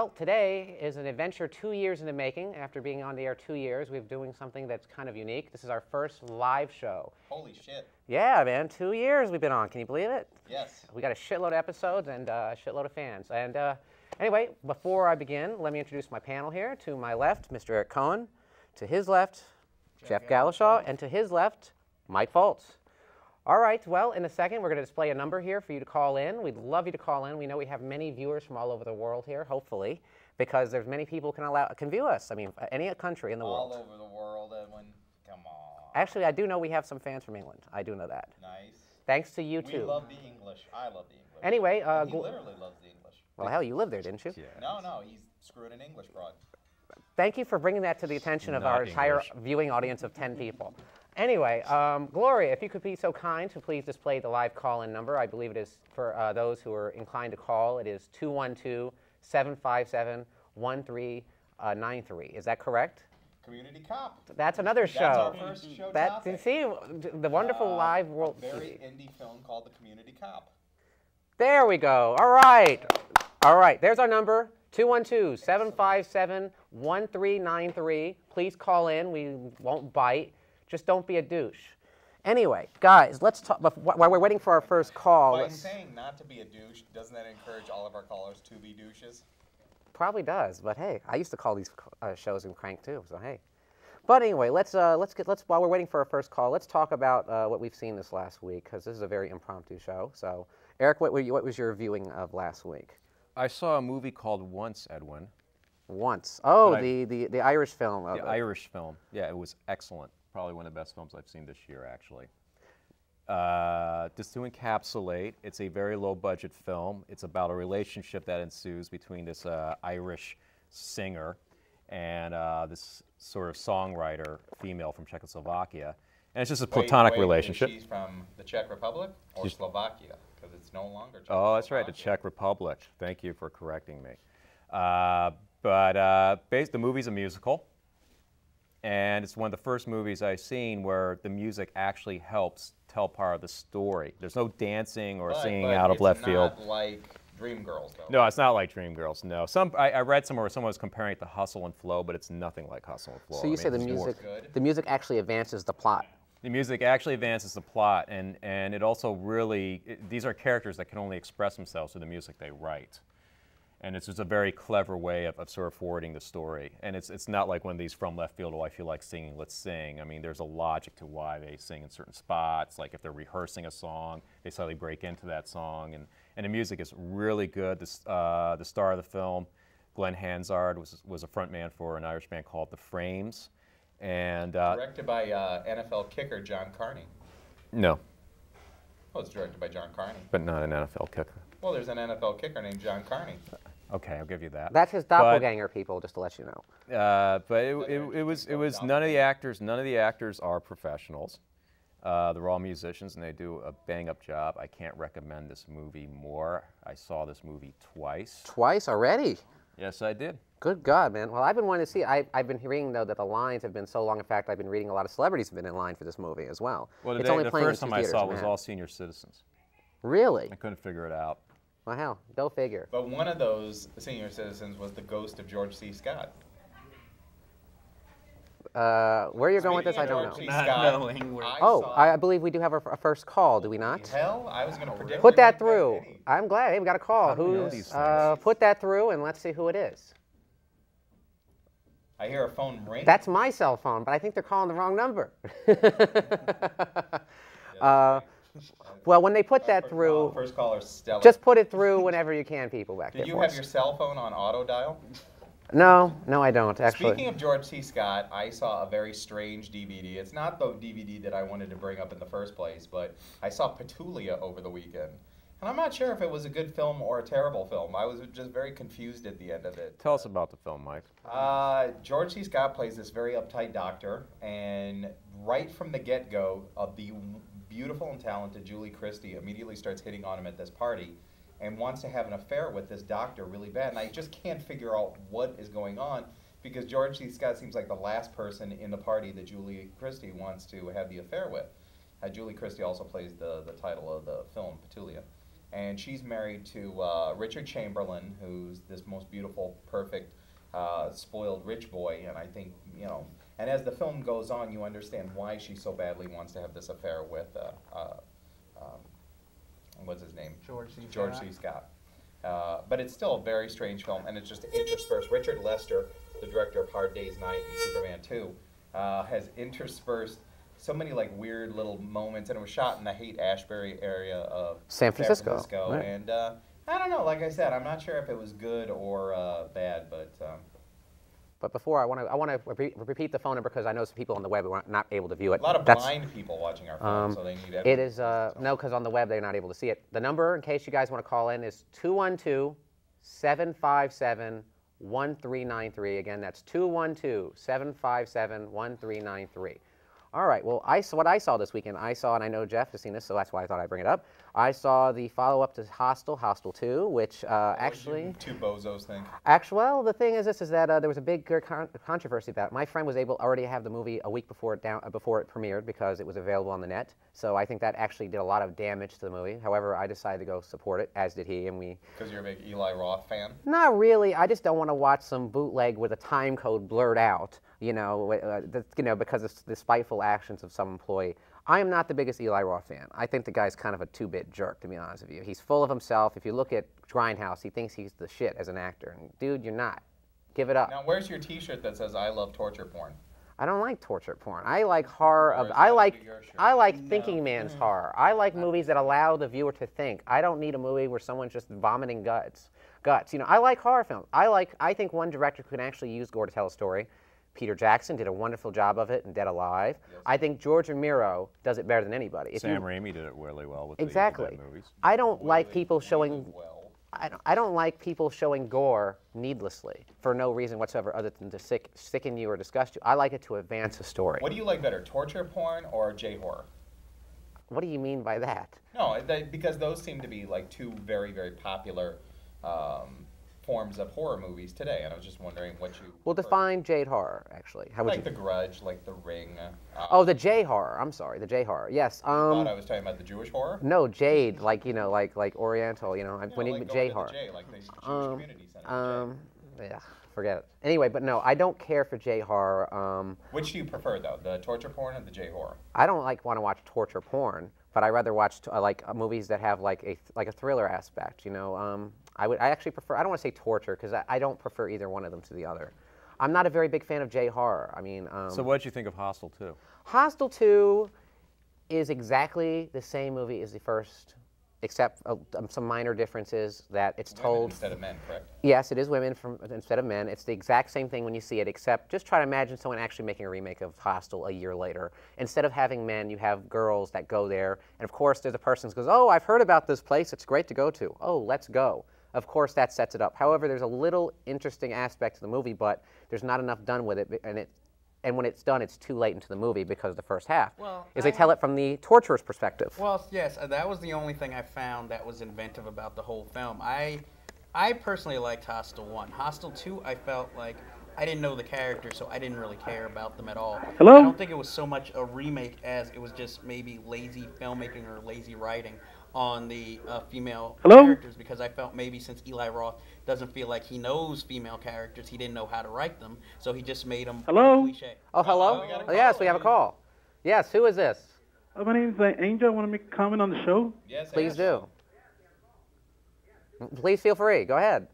Well, today is an adventure 2 years in the making. After being on the air 2 years, we're doing something that's kind of unique. This is our first live show. Holy shit. Yeah, man, 2 years we've been on. Can you believe it? Yes. We got a shitload of episodes and a shitload of fans. And anyway, before I begin, let me introduce my panel here. To my left, Mr. Eric Cohen. To his left, Jeff Galashaw. And to his left, Mike Foltz. All right, well, in a second, we're going to display a number here for you to call in. We'd love you to call in. We know we have many viewers from all over the world here, hopefully, because there's many people can view us. I mean, any country in the world. All over the world, Edwin. Come on. Actually, I do know we have some fans from England. I do know that. Nice. Thanks to you, too. We love the English. I love the English. Anyway. He literally loves the English. Well, hell, you lived there, didn't you? Yeah. No, he's screwing an English broad. Thank you for bringing that to the attention of our entire viewing audience of 10 people. Anyway, Gloria, if you could be so kind to please display the live call-in number. I believe it is for those who are inclined to call. It is 212-757-1393. Is that correct? Community Cop. That's another show. That's our first show topic. See, the wonderful live world. A very indie film called The Community Cop. There we go. All right. All right. There's our number. 212-757-1393. Please call in. We won't bite. Just don't be a douche. Anyway, guys, let's talk. While we're waiting for our first call. By saying not to be a douche, doesn't that encourage all of our callers to be douches? Probably does, but hey, I used to call these shows and crank too. So hey. But anyway, let's while we're waiting for our first call, let's talk about what we've seen this last week, because this is a very impromptu show. So, Eric, what was your viewing of last week? I saw a movie called Once, Edwin. Once. Oh, the Irish film. The Irish film. Yeah, it was excellent. Probably one of the best films I've seen this year, actually. Just to encapsulate, it's a very low-budget film. It's about a relationship that ensues between this Irish singer and this sort of songwriter, female from Czechoslovakia. And it's just a platonic relationship. She's from the Czech Republic or Slovakia? Because it's no longer Czech. Oh, that's right, the Czech Republic. Thank you for correcting me. The movie's a musical. And it's one of the first movies I've seen where the music actually helps tell part of the story. There's no dancing or singing out of left field. It's not like Dreamgirls, though. No, it's not like Dreamgirls, no. I read somewhere where someone was comparing it to Hustle and Flow, but it's nothing like Hustle and Flow. So you say the music actually advances the plot. The music actually advances the plot, and it also really, these are characters that can only express themselves through the music they write. And it's just a very clever way of sort of forwarding the story. And it's not like one of these from left field, oh, I feel like singing, let's sing. I mean, there's a logic to why they sing in certain spots. Like if they're rehearsing a song, they suddenly break into that song. And the music is really good. The star of the film, Glenn Hansard, was a frontman for an Irish band called The Frames. And directed by NFL kicker John Carney. No. Well, it's directed by John Carney. But not an NFL kicker. Well, there's an NFL kicker named John Carney. Okay, I'll give you that. That's his doppelganger, people, just to let you know. But it was none of the actors are professionals. They're all musicians, and they do a bang-up job. I can't recommend this movie more. I saw this movie twice. Twice already? Yes, I did. Good God, man. Well, I've been wanting to see it. I've been hearing, though, that the lines have been so long. In fact, I've been reading a lot of celebrities have been in line for this movie as well. Well, it's only the playing first in time I saw it was Manhattan. all senior citizens. Really? I couldn't figure it out. Well, hell, go figure. But one of those senior citizens was the ghost of George C. Scott. Where you're going with this, I don't know. I believe we do have a first call, do we not? Hell, I was going to predict. Put that through. I'm glad. Hey, we got a call. Who's? Put that through, and let's see who it is. I hear a phone ring. That's my cell phone, but I think they're calling the wrong number. Well, when they put that through, first caller, Stella. Just put it through whenever you can, people back there. Do you have your cell phone on auto dial? No, I don't, actually. Speaking of George C. Scott, I saw a very strange DVD. It's not the DVD that I wanted to bring up in the first place, but I saw Petulia over the weekend. And I'm not sure if it was a good film or a terrible film. I was just very confused at the end of it. Tell us about the film, Mike. George C. Scott plays this very uptight doctor, and right from the get-go, the beautiful and talented Julie Christy immediately starts hitting on him at this party and wants to have an affair with this doctor really bad. And I just can't figure out what is going on because George C. Scott seems like the last person in the party that Julie Christy wants to have the affair with. Julie Christy also plays the title of the film, Petulia. and she's married to Richard Chamberlain, who's this most beautiful, perfect, spoiled rich boy, and I think, you know, and as the film goes on, you understand why she so badly wants to have this affair with, what's his name? George C. Scott. But it's still a very strange film, and it's just interspersed. Richard Lester, the director of Hard Day's Night and Superman 2, has interspersed so many like weird little moments, and it was shot in the Haight-Ashbury area of San Francisco. Right. And I don't know, like I said, I'm not sure if it was good or bad, but... But before, I want to repeat the phone number because I know some people on the web were not able to view it. A lot of blind people watching our film, so they need evidence. It is, no, because on the web they're not able to see it. The number, in case you guys want to call in, is 212-757-1393. Again, that's 212-757-1393. All right, well, what I saw this weekend, and I know Jeff has seen this, so that's why I thought I'd bring it up. I saw the follow-up to Hostel, Hostel 2, which actually... What did you two bozos think? Well, the thing is that there was a big controversy about it. My friend was able already to have the movie a week before it premiered because it was available on the net. So I think that actually did a lot of damage to the movie. However, I decided to go support it, as did he, and we... Because you're a big Eli Roth fan? Not really. I just don't want to watch some bootleg with a time code blurred out, because of the spiteful actions of some employee. I am not the biggest Eli Roth fan. I think the guy's kind of a two-bit jerk, to be honest with you. He's full of himself. If you look at Grindhouse, he thinks he's the shit as an actor. And dude, you're not. Give it up. Now, where's your T-shirt that says "I love torture porn"? I don't like torture porn. I like horror. I like thinking man's horror. I like movies that allow the viewer to think. I don't need a movie where someone's just vomiting guts. I like horror films. I think one director could actually use gore to tell a story. Peter Jackson did a wonderful job of it in Dead Alive. Yes. I think George Romero does it better than anybody. Sam Raimi did it really well with the movies. I don't like people showing. I don't like people showing gore needlessly for no reason whatsoever other than to sicken you or disgust you. I like it to advance a story. What do you like better, torture porn or J-horror? What do you mean by that? No, because those seem to be like two very, very popular forms of horror movies today, and I was just wondering what you... Well, define Jade horror, actually. How would like The Grudge, like The Ring. The J horror. I'm sorry, the J horror. Yes. You thought I was talking about the Jewish horror? No, Jade, like Oriental. When you like J horror. Like the Jewish community center. Yeah, forget it. Anyway, but no, I don't care for J horror. Which do you prefer, though, the torture porn or the J horror? I don't want to watch torture porn, but I rather watch movies that have like a thriller aspect. I actually prefer, I don't want to say torture, because I don't prefer either one of them to the other. I'm not a very big fan of J-horror. So what did you think of Hostel 2? Hostel 2 is exactly the same movie as the first, except some minor differences that it's told... Women instead of men, correct? Yes, it is women instead of men. It's the exact same thing when you see it, except just try to imagine someone actually making a remake of Hostel a year later. Instead of having men, you have girls that go there, and of course there's a person who goes, "Oh, I've heard about this place, it's great to go to. Oh, let's go." Of course, that sets it up. However, there's a little interesting aspect to the movie, but there's not enough done with it, and when it's done, it's too late into the movie because of the first half. They tell it from the torturer's perspective. Well, yes, that was the only thing I found that was inventive about the whole film. I personally liked Hostel 1. Hostel 2, I felt like I didn't know the characters, so I didn't really care about them at all. Hello? I don't think it was so much a remake as it was just maybe lazy filmmaking or lazy writing on the female characters, because I felt maybe since Eli Roth doesn't feel like he knows female characters, he didn't know how to write them, so he just made them cliche. Oh, hello? Yes, we have a call. Yes, who is this? My name is Angel. I want to make a comment on the show. Yes, please do. Please feel free. Go ahead.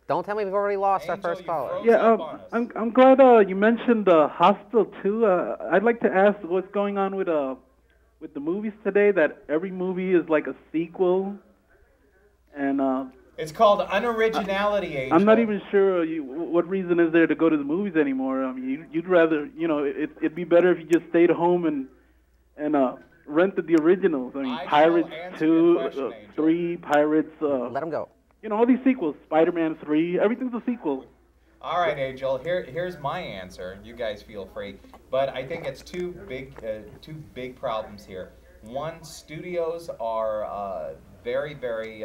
Don't tell me we've already lost our first caller. Yeah, I'm glad you mentioned Hostel 2. I'd like to ask what's going on with the movies today, that every movie is like a sequel, and it's called unoriginality. Angel. I'm not even sure what reason is there to go to the movies anymore. I mean, you'd rather, it'd be better if you just stayed home and rented the originals. I mean, Pirates 2, 3, Pirates. Let them go. All these sequels. Spider-Man 3, everything's a sequel. All right, Angel. Here's my answer. You guys feel free, but I think it's two big problems here. One, studios are very, very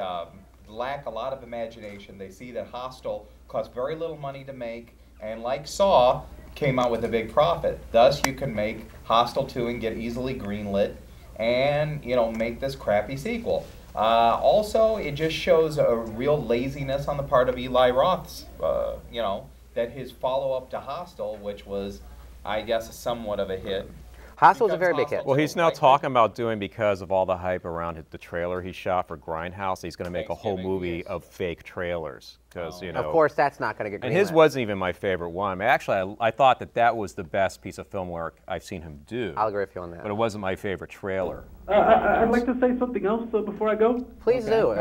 lack a lot of imagination. They see that Hostel cost very little money to make, and like Saw, came out with a big profit. Thus, you can make Hostel 2 and get easily greenlit, and make this crappy sequel. Also, it just shows a real laziness on the part of Eli Roth's, that his follow-up to Hostel, which was, I guess, somewhat of a hit. Hostel's a very big hit. Well, he's now talking about doing, because of all the hype around the trailer he shot for Grindhouse, he's going to make a whole movie of fake trailers. Because of course, that's not going to get greenlit. And his wasn't even my favorite one. I mean, actually, I thought that was the best piece of film work I've seen him do. I'll agree with you on that. But it wasn't my favorite trailer. I'd like to say something else before I go. Please do.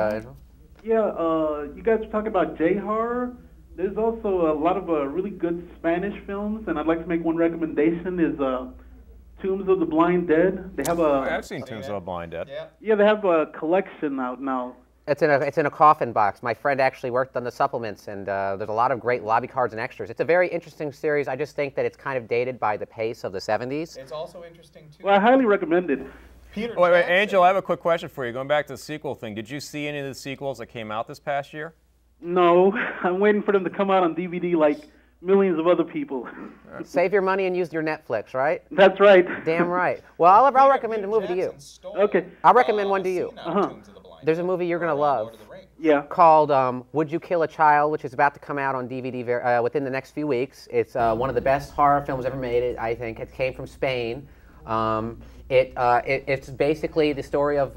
Yeah, you guys are talking about J-horror. There's also a lot of really good Spanish films, and I'd like to make one recommendation is Tombs of the Blind Dead. They have I've seen Tombs of the Blind Dead. Yeah, they have a collection out now. It's in a coffin box. My friend actually worked on the supplements, and there's a lot of great lobby cards and extras. It's a very interesting series. I just think that it's kind of dated by the pace of the 70s. It's also interesting, too. Well, I highly recommend it. Wait, Angel, I have a quick question for you. Going back to the sequel thing, did you see any of the sequels that came out this past year? No, I'm waiting for them to come out on DVD like millions of other people. Save your money and use your Netflix, right? That's right. Damn right. Well, I'll recommend a movie to you. Okay. I'll recommend one to you. There's a movie you're going to love called Would You Kill a Child, which is about to come out on DVD within the next few weeks. It's one of the best horror films ever made, I think. It came from Spain. It's basically the story of...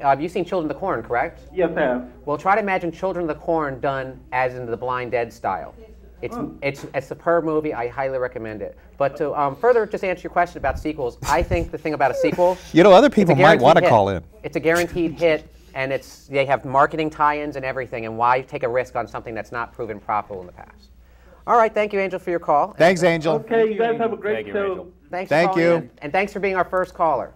have you seen Children of the Corn, correct? Yes, I have. Well, try to imagine Children of the Corn done as in the Blind Dead style. It's a superb movie. I highly recommend it. But to further just answer your question about sequels, I think the thing about a sequel... other people might want to call in. It's a guaranteed hit, and they have marketing tie-ins and everything, and why take a risk on something that's not proven profitable in the past? All right, thank you, Angel, for your call. Thanks, Angel. Okay, you guys have a great show. Thanks for calling in, and thanks for being our first caller.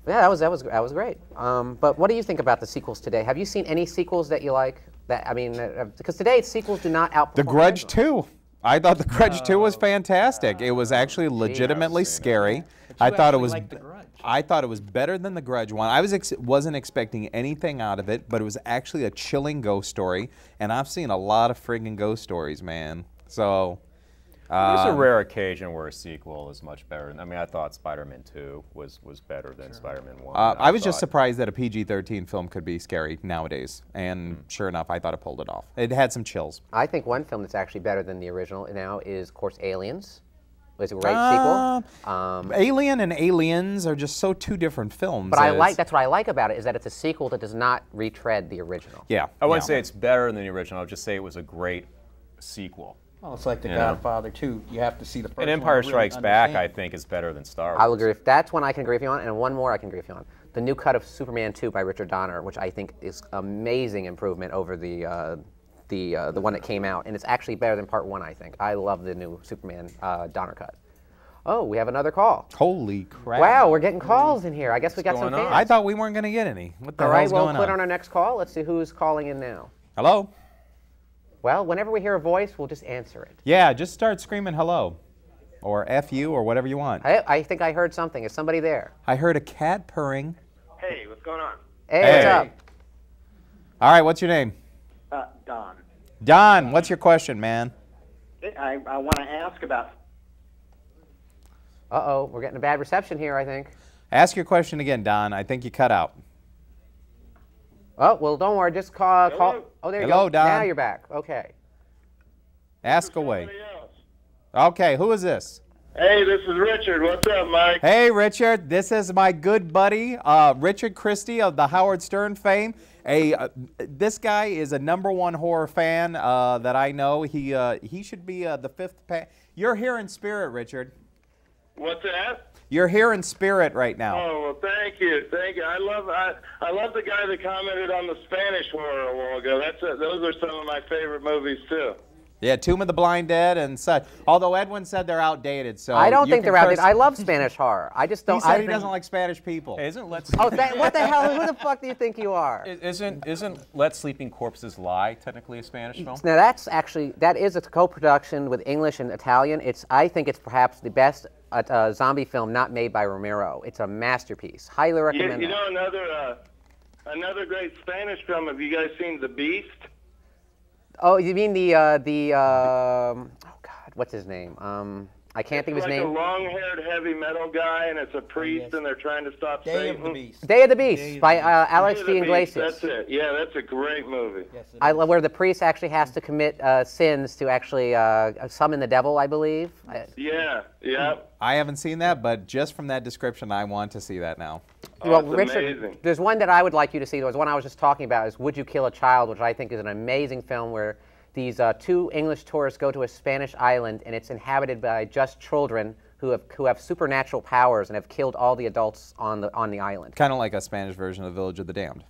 Yeah, that was great. But what do you think about the sequels today? Have you seen any sequels that you like? Because today sequels do not outperform. The Grudge 2. I thought The Grudge 2 was fantastic. It was actually legitimately scary. I thought it was better than The Grudge one. I wasn't expecting anything out of it, but it was actually a chilling ghost story, and I've seen a lot of friggin' ghost stories, man. So there's a rare occasion where a sequel is much better. I mean, I thought Spider-Man 2 was better than Spider-Man 1. I was just surprised that a PG-13 film could be scary nowadays, and sure enough, I thought it pulled it off. It had some chills. I think one film that's actually better than the original now is, of course, Aliens. It's a great sequel. Alien and Aliens are just so two different films. But that's what I like about it, is that it's a sequel that does not retread the original. Yeah. I wouldn't say it's better than the original. I would just say it was a great sequel. Well, it's like The Godfather 2. You have to see the first one. And Empire Strikes Back, I think, is better than Star Wars. I'll agree. That's one I can agree with you on, and one more I can agree with you on. The new cut of Superman 2 by Richard Donner, which I think is amazing improvement over the one that came out, and it's actually better than Part 1, I think. I love the new Superman Donner cut. Oh, we have another call. Holy crap. Wow, we're getting calls in here. I guess we got some fans. I thought we weren't going to get any. What the hell's going on? All right, we'll put on our next call. Let's see who's calling in now. Hello? Well, whenever we hear a voice, we'll just answer it. Yeah, just start screaming hello. Or F you, or whatever you want. I think I heard something. Is somebody there? I heard a cat purring. Hey, what's going on? Hey, what's up? All right, what's your name? Don. Don, what's your question, man? I want to ask about... Uh-oh, we're getting a bad reception here, I think. Ask your question again, Don. I think you cut out. Oh, well, don't worry. Just call. Oh, there you go. Hello, Don. Now you're back. Okay. Ask away. Okay, who is this? Hey, this is Richard. What's up, Mike? Hey, Richard. This is my good buddy, Richard Christy of the Howard Stern fame. This guy is a #1 horror fan that I know. He should be the fifth. You're here in spirit, Richard. What's that? You're here in spirit right now. Oh, well, thank you. Thank you. I love the guy that commented on the Spanish horror a while ago. Those are some of my favorite movies, too. Yeah, Tomb of the Blind Dead and such. Although Edwin said they're outdated, so I don't think they're outdated. I love Spanish horror. I just don't. He said he doesn't like Spanish people. Hey, isn't Let's what the hell? Who the fuck do you think you are? Isn't Let Sleeping Corpses Lie technically a Spanish film? Now that is a co-production with English and Italian. I think it's perhaps the best zombie film not made by Romero. It's a masterpiece. Highly recommend it. You know another great Spanish film. Have you guys seen The Beast? Oh, you mean oh God, what's his name? I can't think of his It's like name. a long-haired heavy metal guy, and it's a priest, and they're trying to stop Day Satan. of the Beast. Day of the Beast by Alex Day D. of the Beast, Iglesias. That's it. Yeah, that's a great movie. Yes, it is. Where the priest actually has to commit sins to actually summon the devil, I believe. Yeah, yeah. I haven't seen that, but just from that description, I want to see that now. Well, It's Richard, amazing. there's one that I would like you to see. There was one I was just talking about, is Would You Kill a Child, which I think is an amazing film where these two English tourists go to a Spanish island, and it's inhabited by just children who have supernatural powers and have killed all the adults on the island. Kind of like a Spanish version of Village of the Damned.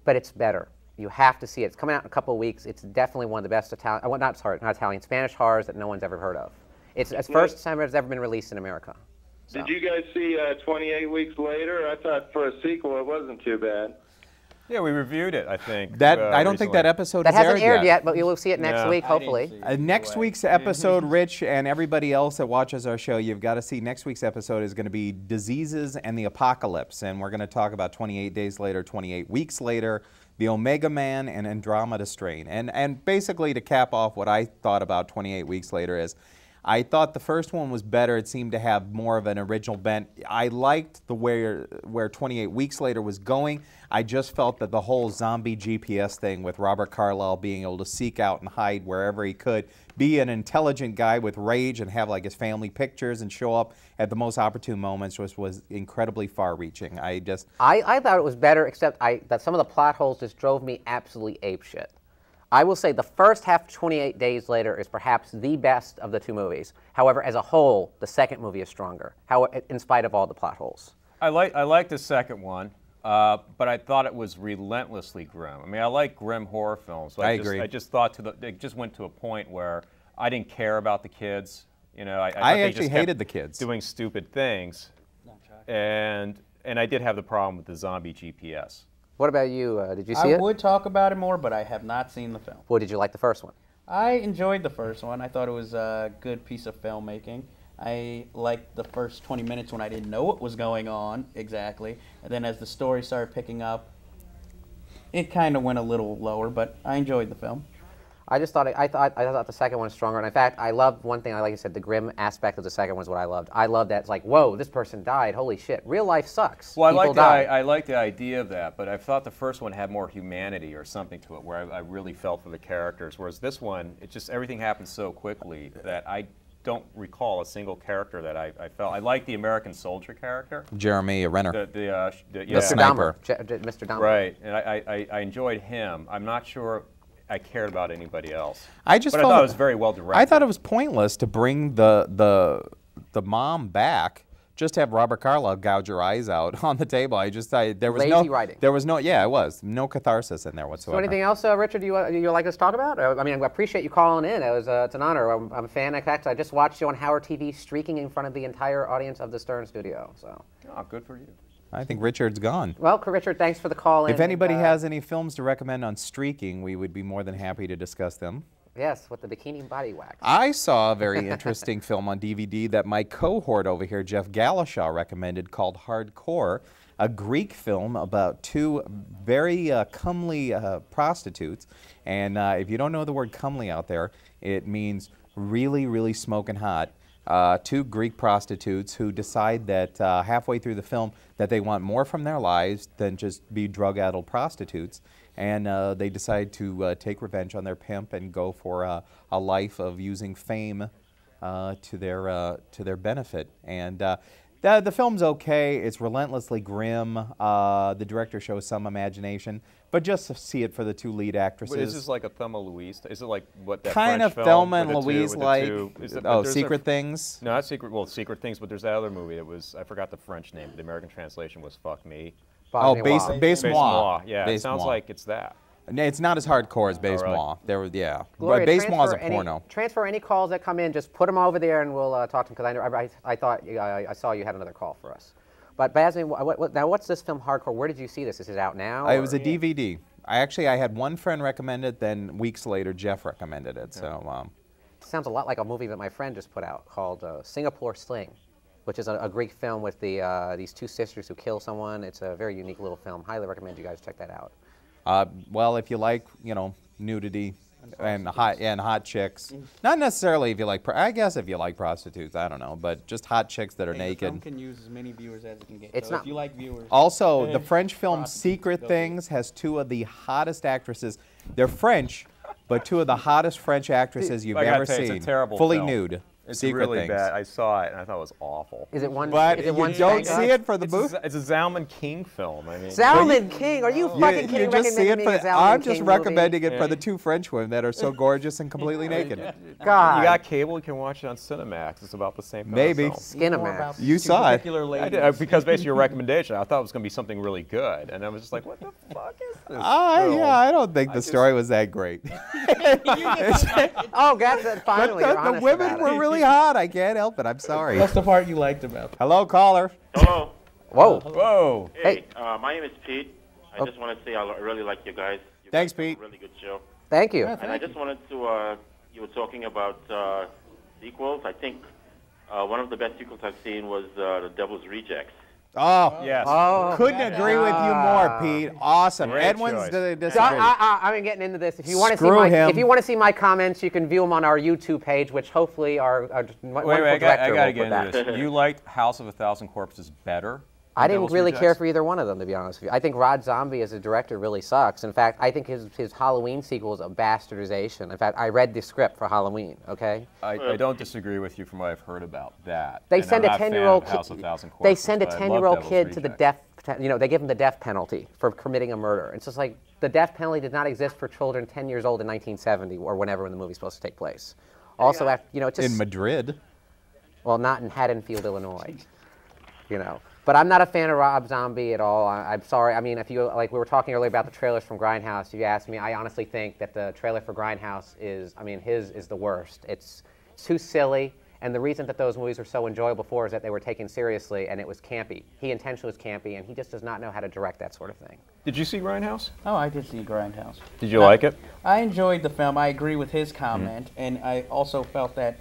But it's better. You have to see it. It's coming out in a couple of weeks. It's definitely one of the best Spanish horrors that no one's ever heard of. It's the first time it's ever been released in America. So. Did you guys see 28 Weeks Later? I thought for a sequel it wasn't too bad. Yeah, we reviewed it, I think. That I don't think that episode that has hasn't aired yet. yet, but you'll see it next Yeah. week, hopefully. Next week's episode, Rich, and everybody else that watches our show, you've got to see next week's episode is going to be Diseases and the Apocalypse, and we're going to talk about 28 Days Later, 28 Weeks Later, the Omega Man, and Andromeda Strain. And basically, to cap off what I thought about 28 Weeks Later is, I thought the first one was better. It seemed to have more of an original bent. I liked the where 28 Weeks Later was going. I just felt that the whole zombie GPS thing with Robert Carlyle being able to seek out and hide wherever he could, be an intelligent guy with rage and have like his family pictures and show up at the most opportune moments was incredibly far-reaching. I thought it was better, except that some of the plot holes just drove me absolutely apeshit. I will say the first half of 28 Days Later is perhaps the best of the two movies. However, as a whole, the second movie is stronger, in spite of all the plot holes. I like the second one, but I thought it was relentlessly grim. I mean, I like grim horror films. But I agree. I just thought it just went to a point where I didn't care about the kids. You know, I actually hated the kids doing stupid things, and I did have the problem with the zombie GPS. What about you? Did you see it? I would talk about it more, but I have not seen the film. Well, did you like the first one? I enjoyed the first one. I thought it was a good piece of filmmaking. I liked the first 20 minutes when I didn't know what was going on exactly. And then as the story started picking up, it kind of went a little lower, but I enjoyed the film. I thought the second one was stronger, and in fact, I loved one thing. Like you said, the grim aspect of the second one is what I loved. I loved that it's like, whoa, this person died. Holy shit, real life sucks. Well, People die. I like the idea of that, but I thought the first one had more humanity or something to it, where I really felt for the characters. Whereas this one, it just everything happened so quickly that I don't recall a single character that I felt. I like the American soldier character, Jeremy Renner, the sniper, Mr. Dahmer. Right, and I enjoyed him. I'm not sure I cared about anybody else. I thought it was very well directed. I thought it was pointless to bring the mom back. Just have Robert Carlyle gouge her eyes out on the table. There was lazy writing. There was no catharsis in there whatsoever. So anything else, Richard, you like us to talk about? I mean, I appreciate you calling in. It's an honor. I'm a fan. In fact, I just watched you on Howard TV, streaking in front of the entire audience of the Stern Studio. So. Oh, good for you. I think Richard's gone. Well, Richard, thanks for the call in. If anybody has any films to recommend on streaking, we would be more than happy to discuss them. Yes, with the bikini body wax. I saw a very interesting film on DVD that my cohort over here, Jeff Galashaw, recommended called Hardcore, a Greek film about two very comely prostitutes. And if you don't know the word comely out there, it means really, really smoking hot. Two Greek prostitutes who decide that halfway through the film that they want more from their lives than just be drug-addled prostitutes. And they decide to take revenge on their pimp and go for a life of using fame to their benefit. And the film's okay. It's relentlessly grim. The director shows some imagination, but just to see it for the two lead actresses. But is this like a Thelma Louise? Is it like what that kind French of film Thelma and with the Louise two, like? Secret Things. No, not Secret. Well, Secret Things. But there's that other movie that was I forgot the French name. The American translation was Fuck Me. Baise-moi. Yeah, it sounds like it's that. It's not as hardcore as Baise-moi. But Baise-moi is a porno. Transfer any calls that come in. Just put them over there, and we'll talk to them. Because I thought I saw you had another call for us. But Basme, now what's this film Hardcore? Where did you see this? Is it out now? It was a DVD. I had one friend recommend it. Then weeks later, Jeff recommended it. So. It sounds a lot like a movie that my friend just put out called Singapore Sling, which is a Greek film with these two sisters who kill someone. It's a very unique little film. Highly recommend you guys check that out. Well, if you like, nudity and hot chicks. Not necessarily if you like. I guess if you like prostitutes, I don't know, but just hot chicks that are naked. The film can use as many viewers as it can get. It's so not. If you like viewers. Also, the French film Secret Things has two of the hottest actresses. They're French, but two of the hottest French actresses you've ever seen. It's a terrible fully film. nude. It's Secret really Things. bad. I saw it and I thought it was awful. Is it one? But is it you one don't spank see up? it for the movie. It's a Zalman King film. I mean, Zalman King? Are you fucking kidding? You just see it recommending for. me a Zalman I'm just King recommending movie? it for the two French women that are so gorgeous and completely naked. God. you got cable. You can watch it on Cinemax. It's about the same. Kind Maybe. Of film. Skinamax. You saw it. I did, because based on your recommendation, I thought it was going to be something really good, and I was just like, "What the fuck is this?" Yeah, I don't think the story was that great. Oh, God, finally, you're The honest women about were it. really hot. I can't help it. I'm sorry. What's the part you liked about it? Hello, caller. Hello. Whoa. Whoa! Hey, my name is Pete. I just want to say I really like you guys. You Thanks, guys have Pete. a really good show. Thank you. And I just wanted to, you were talking about sequels. I think one of the best sequels I've seen was The Devil's Rejects. Oh, Yes. Oh, couldn't agree with you more, Pete. Awesome. Great Edwin's choice. disagree. So I'm getting into this. If you want to see Screw my, him. if you want to see my comments, you can view them on our YouTube page, which hopefully our wonderful Wait, I got director to will get put into that. this. You liked House of a Thousand Corpses better? I than didn't Devil's really care Rejects? for either one of them, to be honest with you. I think Rod Zombie as a director really sucks. In fact, I think his Halloween sequel is a bastardization. In fact, I read the script for Halloween, okay? I don't disagree with you from what I've heard about that. They And send I'm a not fan 10-year-old of House of kid. a Thousand They Corpses, send a but I love 10-year-old Devil's kid to the Rejects. death. They give him the death penalty for committing a murder. It's just like the death penalty did not exist for children 10 years old in 1970 or whenever when the movie's supposed to take place. Also, after, it's just In Madrid. well, not in Haddonfield, Illinois. But I'm not a fan of Rob Zombie at all. I'm sorry. I mean, if you like, we were talking earlier about the trailers from Grindhouse. If you asked me, I honestly think that the trailer for Grindhouse is, his is the worst. It's too silly, and the reason that those movies were so enjoyable before is that they were taken seriously and it was campy. He intentionally was campy, and he just does not know how to direct that sort of thing. Did you see Grindhouse? Oh, I did see Grindhouse. Did you like it? I enjoyed the film. I agree with his comment, and I also felt that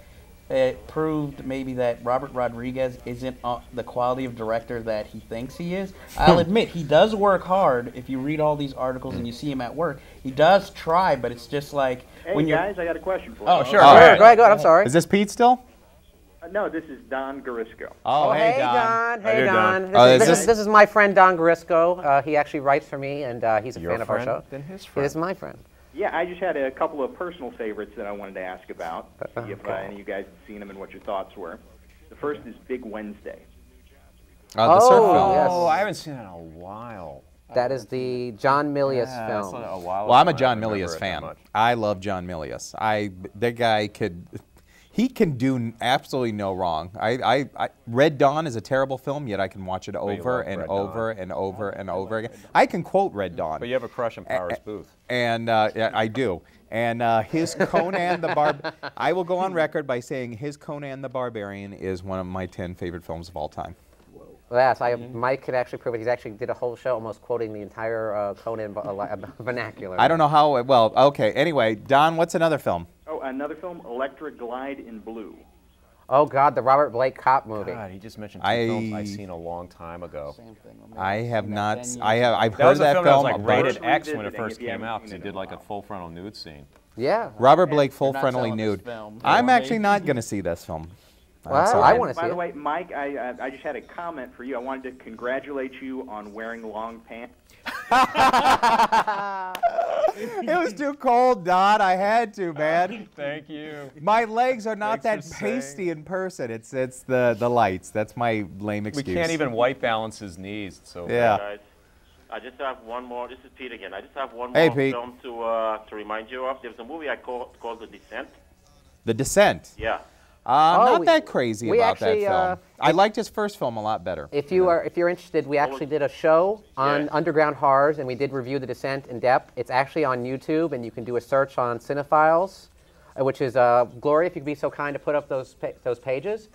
it proved maybe that Robert Rodriguez isn't the quality of director that he thinks he is. I'll admit, he does work hard. If you read all these articles and you see him at work, he does try, but it's just like Hey when guys, I got a question for you. Oh, sure. All right. Go ahead. I'm sorry. Is this Pete still? No, this is Don Garisco. Oh, hey, Don. Don. Hey, here, Don. Don. This is my friend Don Garisco. He actually writes for me, and he's a Your fan of our friend? show. Then his He friend. is my friend. Yeah, I just had a couple of personal favorites that I wanted to ask about, see if any of you guys had seen them and what your thoughts were. The first is Big Wednesday. The surf Oh, film. yes. Oh, I haven't seen it in a while. That is the John Milius Yeah, I saw it film. a while Well, I'm a ago. I John don't remember Milius it that fan. much. I love John Milius. That guy he can do absolutely no wrong. Red Dawn is a terrible film, yet I can watch it you over love and Red over Dawn. and over and over again. I can quote Red Dawn. But you have a crush on Powers Booth. And yeah, I do. And his Conan the I will go on record by saying his Conan the Barbarian is one of my 10 favorite films of all time. Well, yes, Mike could actually prove it. He's actually did a whole show almost quoting the entire Conan vernacular. I don't know how. Well, okay. Anyway, Don, what's another film? Oh, another film, Electra Glide in Blue. Oh God, the Robert Blake cop movie. God, he just mentioned two films I've seen a long time ago. same thing. I have not. I've That heard was a that film that was like about rated Worth X when it revisiting first if you came haven't out because seen he it in did a like a while. full frontal nude scene. Yeah. Robert Blake, full You're not frontally selling this nude. film. I'm You're actually not going to see this film. Well, I'm sorry. I want to see By it. the way, Mike, I just had a comment for you. I wanted to congratulate you on wearing long pants. It was too cold, Don. I had to, man. Thank you. My legs are not Thanks that for pasty in person. It's the lights. That's my lame We excuse. can't even white balance his knees. So Yeah. Guys, I just have one more. This is Pete again. I just have one Hey, more Pete. film to remind you of. There's a movie I called The Descent. The Descent. Yeah. Not that crazy we about actually, that film. I liked his first film a lot better. If you're interested, we actually did a show on underground horrors, and we did review The Descent in depth. It's actually on YouTube, and you can do a search on CineFiles, which is Gloria. If you could be so kind to put up those pages,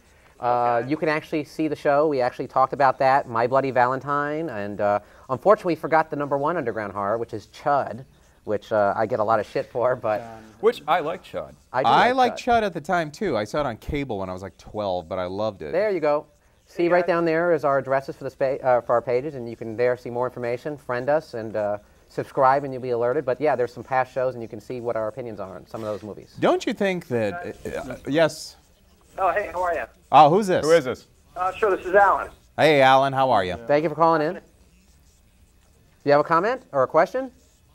you can actually see the show. We actually talked about that, My Bloody Valentine, and unfortunately, we forgot the #1 underground horror, which is Chud, which I get a lot of shit for, but Which I like Chud. I liked Chud at the time too. I saw it on cable when I was like 12, but I loved it. There you go. See right down there is our addresses for the for our pages, and you can there see more information. Friend us and subscribe and you'll be alerted. But yeah, there's some past shows and you can see what our opinions are on some of those movies. Don't you think that, yes? Oh, hey, how are you? Oh, who's this? Who is this? Sure, this is Alan. Hey, Alan, how are you? Thank you for calling in. Do you have a comment or a question?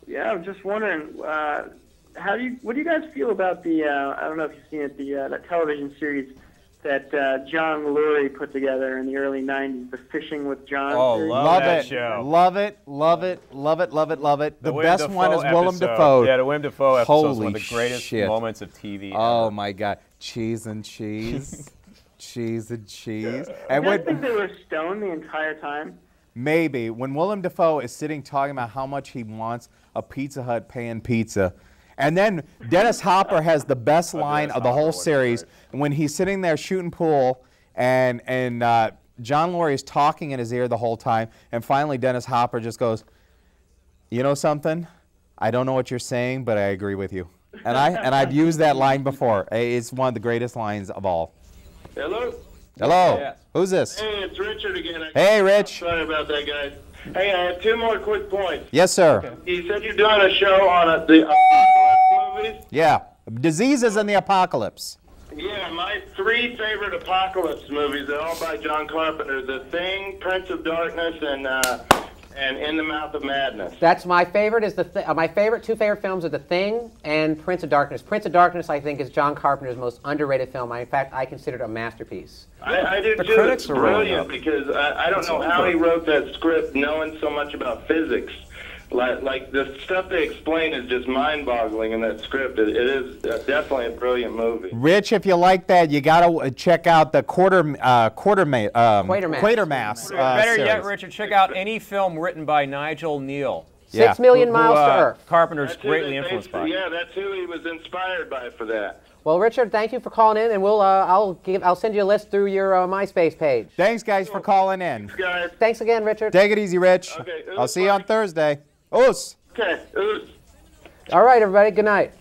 Yeah, I'm just wondering, what do you guys feel about the, I don't know if you've seen it, that television series that John Lurie put together in the early 90s, the Fishing with John series? Love that it. show. Love it, love it, love it, love it, love it. The Willem best one is Dafoe Willem episode. Dafoe. Yeah, the Willem Dafoe episode is one Holy of the greatest shit. moments of TV Oh, ever. my God. Cheese and cheese. Cheese and cheese. Do And you when, guys think they were stoned the entire time? maybe. When Willem Dafoe is sitting talking about how much he wants a Pizza Hut pan pizza, and then Dennis Hopper has the best line of the whole series when he's sitting there shooting pool and John Lurie is talking in his ear the whole time, and finally Dennis Hopper just goes, "You know something? I don't know what you're saying, but I agree with you." And I've used that line before. It's one of the greatest lines of all. Hello? Hello. Yes. Who's this? Hey, it's Richard again. Hey, Rich. Sorry about that, guys. Hey, I have two more quick points. Yes, sir. You said you're doing a show on the apocalypse movies? Yeah. Diseases in the apocalypse. Yeah, my three favorite apocalypse movies are all by John Carpenter: The Thing, Prince of Darkness, and In the Mouth of Madness. That's my favorite. Is my two favorite films are The Thing and Prince of Darkness. Prince of Darkness, I think, is John Carpenter's most underrated film. In fact, I consider it a masterpiece. I do The too. critics It's are rolling brilliant up. because I don't know how he wrote that script knowing so much about physics. Like the stuff they explain is just mind-boggling in that script. It is definitely a brilliant movie. Rich, if you like that, you gotta check out the Quatermass. Better yet, series. Richard, check out any film written by Nigel Neal. 6 million miles to Earth. Carpenter's That's who greatly they influenced by. Yeah, that's who he was inspired by for that. Well, Richard, thank you for calling in, and I'll send you a list through your MySpace page. Thanks, guys, for calling in. Guys. Thanks again, Richard. Take it easy, Rich. Okay, I'll see you on Thursday. Oos. Okay. All right, everybody. Good night.